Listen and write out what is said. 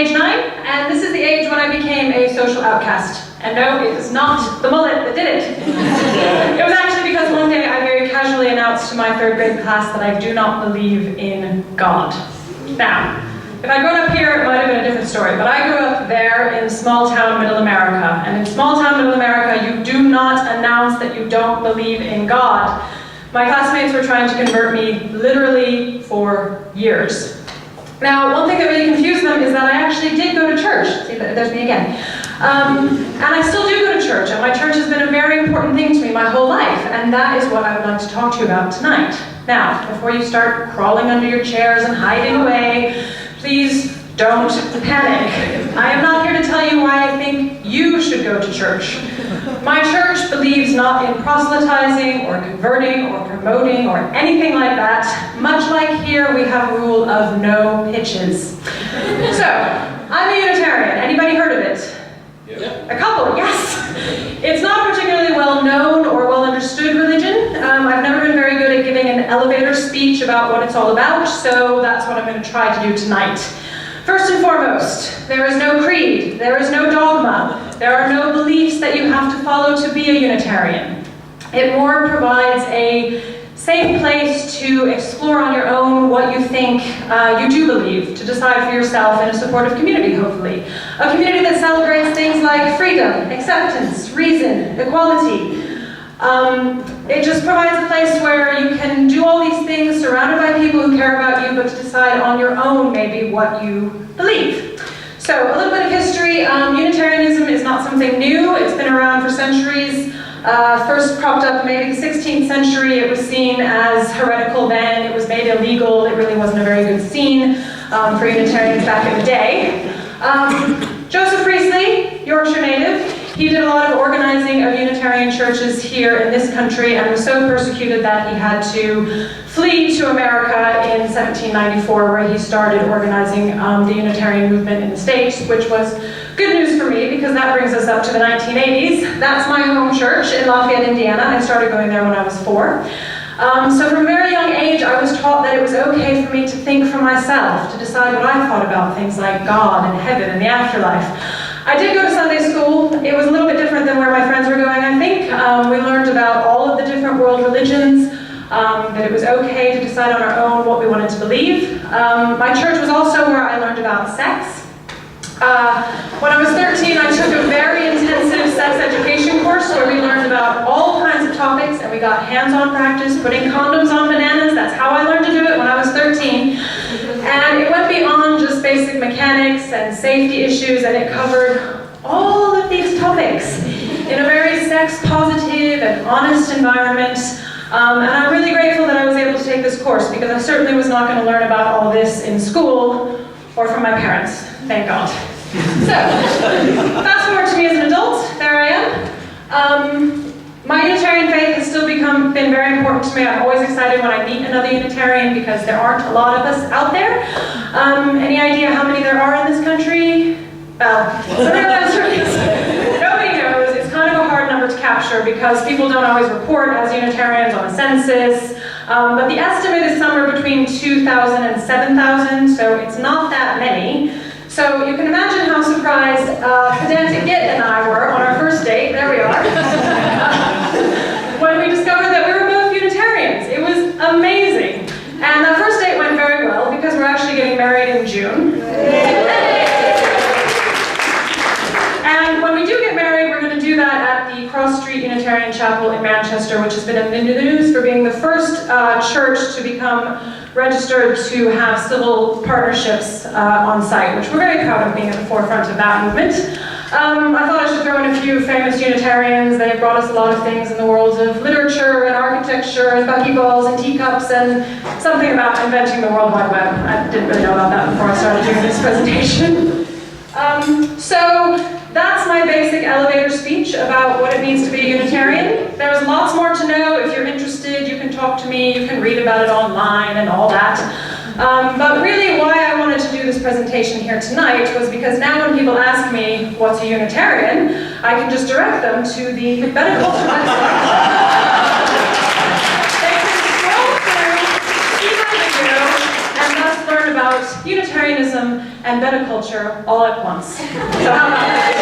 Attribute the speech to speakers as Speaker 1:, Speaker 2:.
Speaker 1: age 9, and this is the age when I became a social outcast. And no, it is not the mullet that did it. It was actually because one day I very casually announced to my 3rd grade class that I do not believe in God. Now, if I'd grown up here, it might have been a different story, but I grew up there in small town middle America. And in small town middle America, you do not announce that you don't believe in God. My classmates were trying to convert me literally for years. Now, one thing that really confused them is that I actually did go to church. See, there's me again. And I still do go to church, and my church has been a very important thing to me my whole life, and that is what I would like to talk to you about tonight. Now, before you start crawling under your chairs and hiding away, please don't panic. I am not here to tell you why I think you should go to church. My church believes not in proselytizing or converting or promoting or anything like that. Much like here, we have a rule of no pitches. So, I'm a Unitarian. Anybody heard of it?
Speaker 2: Yeah.
Speaker 1: A couple, yes. It's not a particularly well-known or well-understood religion. I've never been very good at giving an elevator speech about what it's all about, so that's what I'm going to try to do tonight. First and foremost, there is no creed, there is no dogma, there are no beliefs that you have to follow to be a Unitarian. It more provides a safe place to explore on your own what you think you do believe, to decide for yourself in a supportive community, hopefully. A community that celebrates things like freedom, acceptance, reason, equality. It just provides a place where you can do all these things surrounded by people who care about you, but to decide on your own maybe what you believe. So, a little bit of history. Unitarianism is not something new. It's been around for centuries. First propped up maybe the 16th century. It was seen as heretical then. It was made illegal. It really wasn't a very good scene for Unitarians back in the day. Joseph Priestley, Yorkshire native, he did a lot of organizing of Unitarian churches here in this country and was so persecuted that he had to flee to America in 1794, where he started organizing the Unitarian movement in the States, which was good news for me because that brings us up to the 1980s. That's my home church in Lafayette, Indiana. I started going there when I was 4. So from a very young age, I was taught that it was okay for me to think for myself, to decide what I thought about things like God and heaven and the afterlife. I did go to Sunday school. It was a little bit different than where my friends were going, I think. We learned about all of the different world religions, that it was okay to decide on our own what we wanted to believe. My church was also where I learned about sex. When I was 13, I took a very intensive sex education course where we learned about all kinds of topics, and we got hands-on practice, putting condoms on bananas. That's how I learned to do it when I was 13. And it went beyond just basic mechanics and safety issues, and it covered all of these topics in a very sex-positive and honest environment. And I'm really grateful that I was able to take this course, because I certainly was not going to learn about all this in school or from my parents. Thank God. So, fast forward to me as an adult. There I am. My Unitarian faith has still been very important to me. I'm always excited when I meet another Unitarian because there aren't a lot of us out there. Any idea how many there are in this country? Well, nobody knows. It's kind of a hard number to capture because people don't always report as Unitarians on a census. But the estimate is somewhere between 2,000 and 7,000, so it's not that many. So you can imagine how surprised pedantic Git and I were on our first date. There we are. When we discovered that we were both Unitarians. It was amazing. And that first date went very well because we're actually getting married in June. And when we do get married, we're going to do that at the Cross Street Unitarian Chapel in Manchester, which has been in the news for being the first church to become registered to have civil partnerships on site, which we're very proud of being at the forefront of that movement. I thought I should throw in a few famous Unitarians. They have brought us a lot of things in the world of literature and architecture and buckyballs and teacups and something about inventing the World Wide Web. I didn't really know about that before I started doing this presentation. So that's my basic elevator speech about what it means to be a Unitarian. There's lots more to know. If you're interested, you can talk to me, you can read about it online and all that. But really why I wanted to do this presentation here tonight was because now when people ask me what's a Unitarian, I can just direct them to the Bettakultcha website. They can scroll through, see my video, and thus learn about about Unitarianism and Bettakultcha all at once. So how about that?